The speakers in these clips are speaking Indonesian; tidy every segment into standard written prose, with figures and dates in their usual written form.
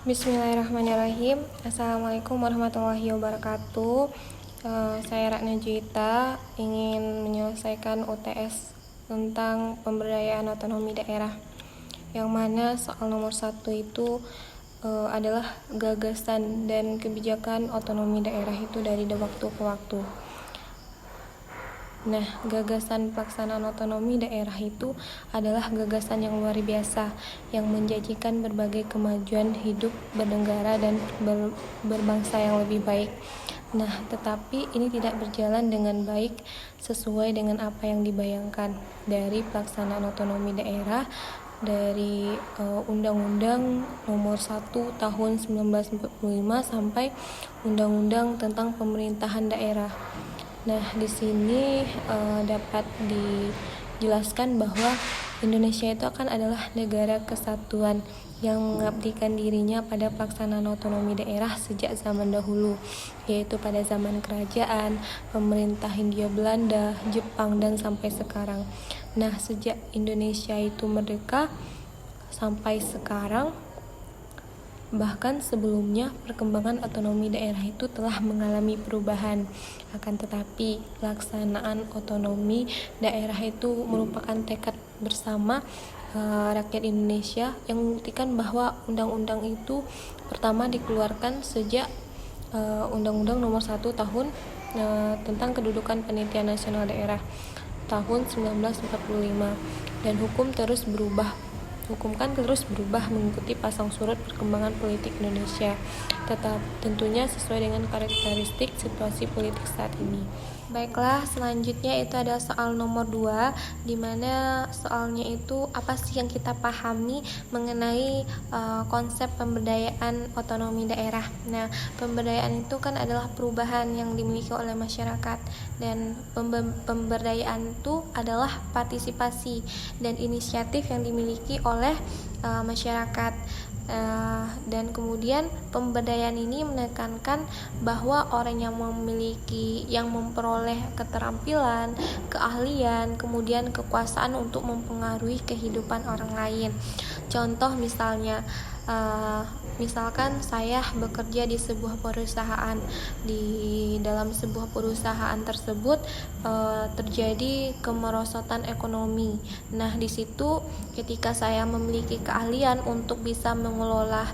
Bismillahirrahmanirrahim. Assalamualaikum warahmatullahi wabarakatuh. Saya Ratna Juwita ingin menyelesaikan UTS tentang pemberdayaan otonomi daerah, yang mana soal nomor 1 itu adalah gagasan dan kebijakan otonomi daerah itu dari waktu ke waktu. Nah, gagasan pelaksanaan otonomi daerah itu adalah gagasan yang luar biasa yang menjanjikan berbagai kemajuan hidup bernegara dan berbangsa yang lebih baik. Nah, tetapi ini tidak berjalan dengan baik sesuai dengan apa yang dibayangkan dari pelaksanaan otonomi daerah dari Undang-Undang Nomor 1 Tahun 1945 sampai Undang-Undang tentang Pemerintahan Daerah. Nah, di sini dapat dijelaskan bahwa Indonesia itu akan adalah negara kesatuan yang mengabdikan dirinya pada pelaksanaan otonomi daerah sejak zaman dahulu, yaitu pada zaman kerajaan, pemerintah Hindia Belanda, Jepang, dan sampai sekarang. Nah, sejak Indonesia itu merdeka sampai sekarang, bahkan sebelumnya perkembangan otonomi daerah itu telah mengalami perubahan. Akan tetapi pelaksanaan otonomi daerah itu merupakan tekad bersama rakyat Indonesia yang membuktikan bahwa undang-undang itu pertama dikeluarkan sejak Undang-Undang Nomor 1 Tahun tentang Kedudukan Penelitian Nasional Daerah tahun 1945, dan hukum kan terus berubah mengikuti pasang surut perkembangan politik Indonesia, tetap tentunya sesuai dengan karakteristik situasi politik saat ini. Baiklah, selanjutnya itu ada soal nomor 2, di mana soalnya itu apa sih yang kita pahami mengenai konsep pemberdayaan otonomi daerah. Nah, pemberdayaan itu kan adalah perubahan yang dimiliki oleh masyarakat, dan pemberdayaan itu adalah partisipasi dan inisiatif yang dimiliki oleh masyarakat. Dan kemudian pemberdayaan ini menekankan bahwa orang yang memperoleh keterampilan, keahlian, kemudian kekuasaan untuk mempengaruhi kehidupan orang lain. Contoh misalkan saya bekerja di sebuah perusahaan. Di dalam sebuah perusahaan tersebut terjadi kemerosotan ekonomi. Nah, di situ ketika saya memiliki keahlian untuk bisa mengelola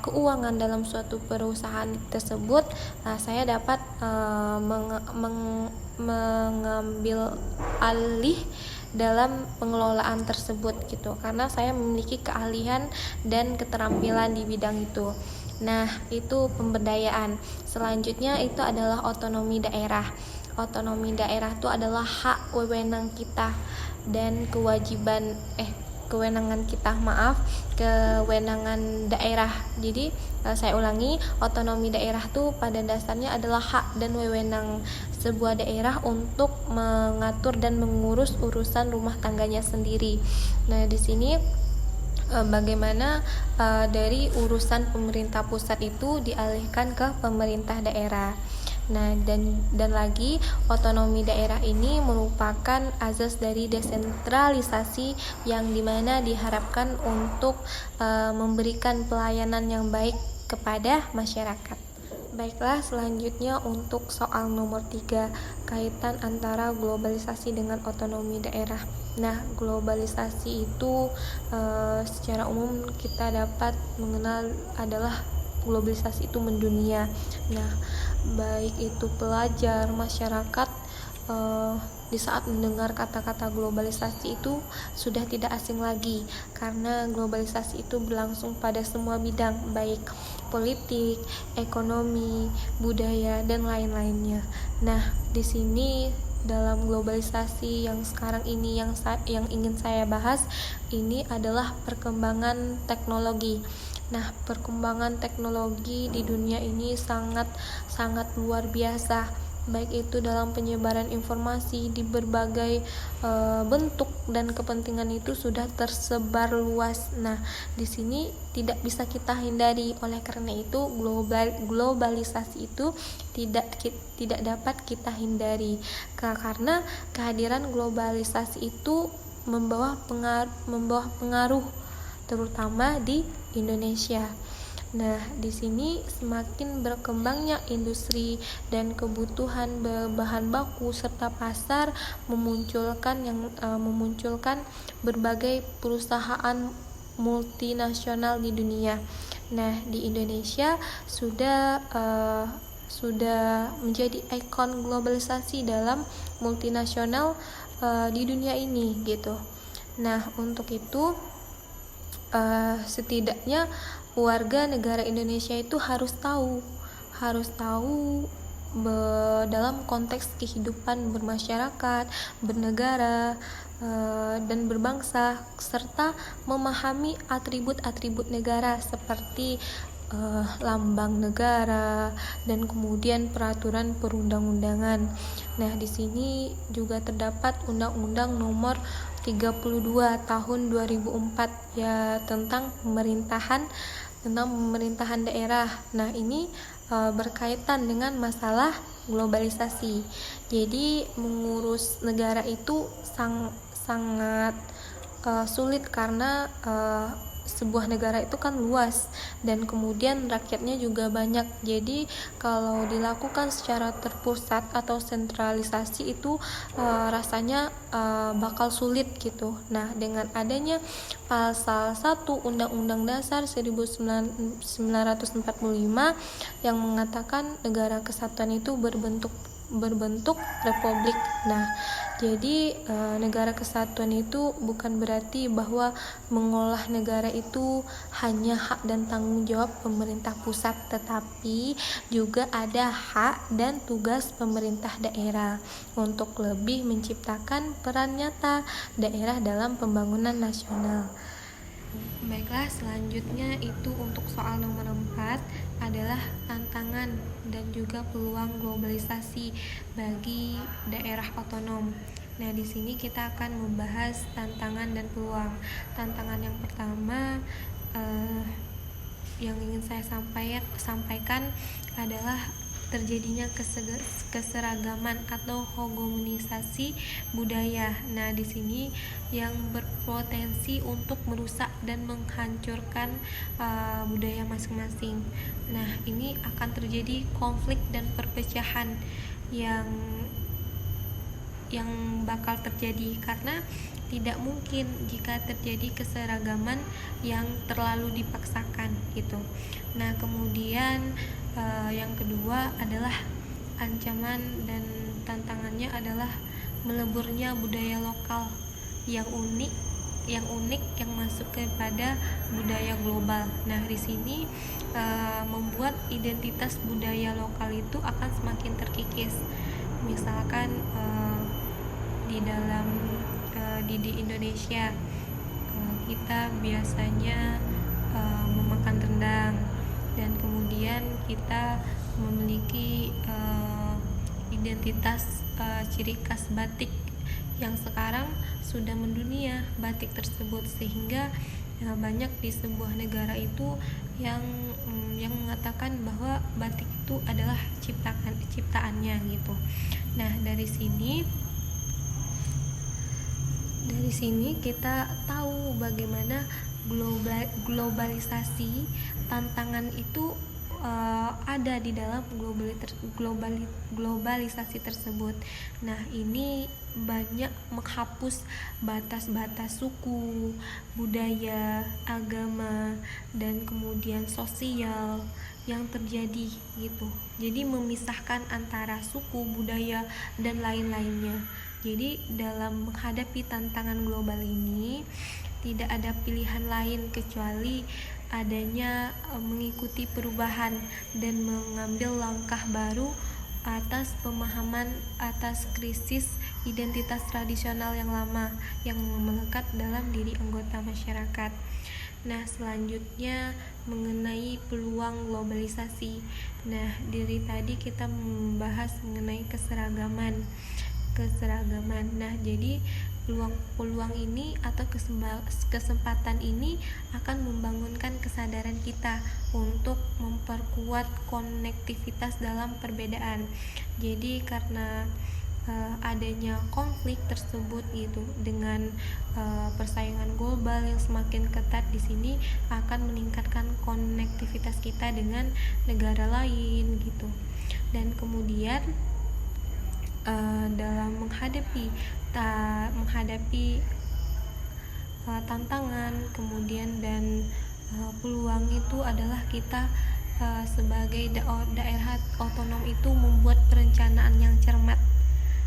keuangan dalam suatu perusahaan tersebut, saya dapat mengambil alih dalam pengelolaan tersebut gitu, karena saya memiliki keahlian dan keterampilan di bidang itu. Nah, itu pemberdayaan. Selanjutnya itu adalah otonomi daerah. Otonomi daerah itu adalah hak wewenang kita dan kewenangan daerah. Jadi saya ulangi, otonomi daerah itu pada dasarnya adalah hak dan wewenang sebuah daerah untuk mengatur dan mengurus urusan rumah tangganya sendiri. Nah, di sini bagaimana dari urusan pemerintah pusat itu dialihkan ke pemerintah daerah. Nah, dan lagi otonomi daerah ini merupakan azas dari desentralisasi yang dimana diharapkan untuk memberikan pelayanan yang baik kepada masyarakat. Baiklah, selanjutnya untuk soal nomor 3, kaitan antara globalisasi dengan otonomi daerah. Nah, globalisasi itu secara umum kita dapat mengenal adalah globalisasi itu mendunia. Nah, baik itu pelajar, masyarakat di saat mendengar kata-kata globalisasi itu sudah tidak asing lagi, karena globalisasi itu berlangsung pada semua bidang, baik politik, ekonomi, budaya, dan lain-lainnya. Nah, di sini dalam globalisasi yang sekarang ini yang ingin saya bahas ini adalah perkembangan teknologi. Nah, perkembangan teknologi di dunia ini sangat luar biasa, baik itu dalam penyebaran informasi di berbagai bentuk, dan kepentingan itu sudah tersebar luas. Nah, di sini tidak bisa kita hindari. Oleh karena itu, globalisasi itu tidak dapat kita hindari, karena kehadiran globalisasi itu membawa pengaruh terutama di Indonesia. Nah, di sini semakin berkembangnya industri dan kebutuhan bahan baku serta pasar memunculkan berbagai perusahaan multinasional di dunia. Nah, di Indonesia sudah menjadi ikon globalisasi dalam multinasional di dunia ini gitu. Nah, untuk itu setidaknya warga negara Indonesia itu harus tahu dalam konteks kehidupan bermasyarakat, bernegara, dan berbangsa, serta memahami atribut-atribut negara seperti lambang negara dan kemudian peraturan perundang-undangan. Nah, di sini juga terdapat Undang-Undang Nomor 32 Tahun 2004 ya tentang pemerintahan daerah. Nah, ini berkaitan dengan masalah globalisasi. Jadi mengurus negara itu sangat sulit karena sebuah negara itu kan luas dan kemudian rakyatnya juga banyak. Jadi kalau dilakukan secara terpusat atau sentralisasi itu rasanya bakal sulit gitu. Nah, dengan adanya pasal 1 Undang-Undang Dasar 1945 yang mengatakan negara kesatuan itu berbentuk republik. Nah, jadi negara kesatuan itu bukan berarti bahwa mengolah negara itu hanya hak dan tanggung jawab pemerintah pusat, tetapi juga ada hak dan tugas pemerintah daerah untuk lebih menciptakan peran nyata daerah dalam pembangunan nasional. Baiklah, selanjutnya itu untuk soal nomor 4 adalah tantangan dan juga peluang globalisasi bagi daerah otonom. Nah, di sini kita akan membahas tantangan dan peluang. Tantangan yang pertama yang ingin saya sampaikan adalah terjadinya keseragaman atau homogenisasi budaya. Nah, di sini yang berpotensi untuk merusak dan menghancurkan budaya masing-masing. Nah, ini akan terjadi konflik dan perpecahan yang bakal terjadi karena tidak mungkin jika terjadi keseragaman yang terlalu dipaksakan gitu. Nah, kemudian yang kedua adalah ancaman dan tantangannya adalah meleburnya budaya lokal yang unik yang masuk kepada budaya global. Nah, di sini membuat identitas budaya lokal itu akan semakin terkikis. Misalkan di Indonesia kita biasanya memakan rendang dan kemudian kita memiliki identitas ciri khas batik yang sekarang sudah mendunia batik tersebut, sehingga banyak di sebuah negara itu yang mengatakan bahwa batik itu adalah ciptaannya gitu. Nah, dari sini kita tahu bagaimana globalisasi tantangan itu ada di dalam globalisasi tersebut. Nah, ini banyak menghapus batas-batas suku, budaya, agama, dan kemudian sosial yang terjadi gitu. Jadi memisahkan antara suku, budaya, dan lain-lainnya. Jadi dalam menghadapi tantangan global ini tidak ada pilihan lain kecuali adanya mengikuti perubahan dan mengambil langkah baru atas pemahaman atas krisis identitas tradisional yang lama yang melekat dalam diri anggota masyarakat. Nah, selanjutnya mengenai peluang globalisasi. Nah, dari tadi kita membahas mengenai keseragaman. Nah, jadi peluang ini atau kesempatan ini akan membangunkan kesadaran kita untuk memperkuat konektivitas dalam perbedaan. Jadi karena adanya konflik tersebut gitu dengan persaingan global yang semakin ketat di sini akan meningkatkan konektivitas kita dengan negara lain gitu. Dan kemudian dalam menghadapi tantangan kemudian dan peluang itu adalah kita sebagai daerah otonom itu membuat perencanaan yang cermat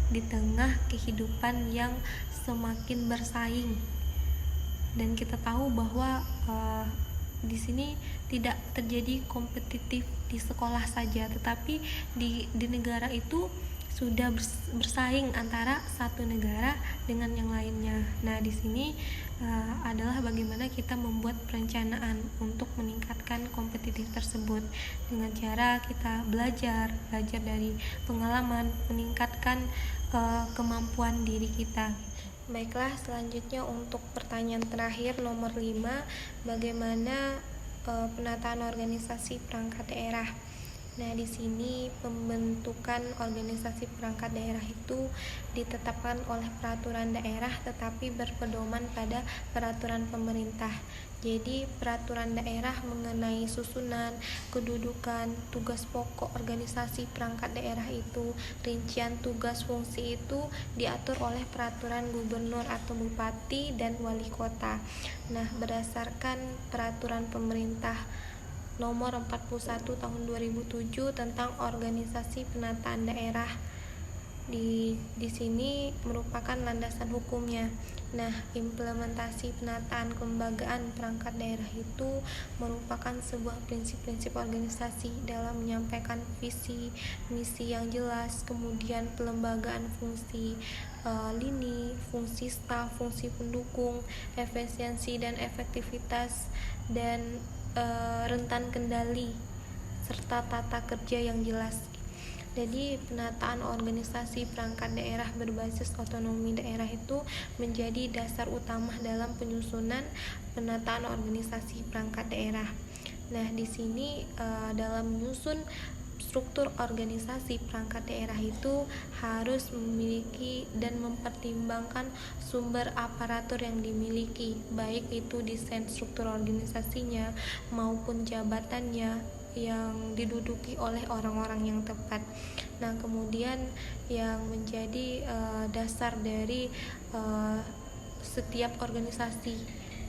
di tengah kehidupan yang semakin bersaing. Dan kita tahu bahwa di sini tidak terjadi kompetitif di sekolah saja, tetapi di negara itu sudah bersaing antara satu negara dengan yang lainnya. Nah, di sini adalah bagaimana kita membuat perencanaan untuk meningkatkan kompetitif tersebut dengan cara kita belajar dari pengalaman, meningkatkan kemampuan diri kita. Baiklah, selanjutnya untuk pertanyaan terakhir nomor 5, bagaimana penataan organisasi perangkat daerah. Nah, di sini pembentukan organisasi perangkat daerah itu ditetapkan oleh peraturan daerah tetapi berpedoman pada peraturan pemerintah. Jadi, peraturan daerah mengenai susunan, kedudukan, tugas pokok organisasi perangkat daerah itu, rincian tugas fungsi itu diatur oleh peraturan gubernur atau bupati dan wali kota. Nah, berdasarkan peraturan pemerintah nomor 41 tahun 2007 tentang organisasi penataan daerah. Di sini merupakan landasan hukumnya. Nah, implementasi penataan kelembagaan perangkat daerah itu merupakan sebuah prinsip-prinsip organisasi dalam menyampaikan visi, misi yang jelas, kemudian pelembagaan fungsi lini, fungsi staf, fungsi pendukung, efisiensi dan efektivitas, dan rentan kendali serta tata kerja yang jelas. Jadi, penataan organisasi perangkat daerah berbasis otonomi daerah itu menjadi dasar utama dalam penyusunan penataan organisasi perangkat daerah. Nah, di sini dalam menyusun struktur organisasi perangkat daerah itu harus memiliki dan mempertimbangkan sumber aparatur yang dimiliki, baik itu desain struktur organisasinya maupun jabatannya yang diduduki oleh orang-orang yang tepat. Nah, kemudian yang menjadi dasar dari setiap organisasi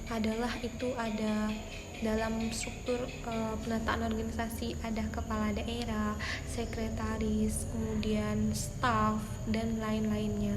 adalah itu ada dalam struktur penataan organisasi ada kepala daerah, sekretaris, kemudian staf dan lain-lainnya.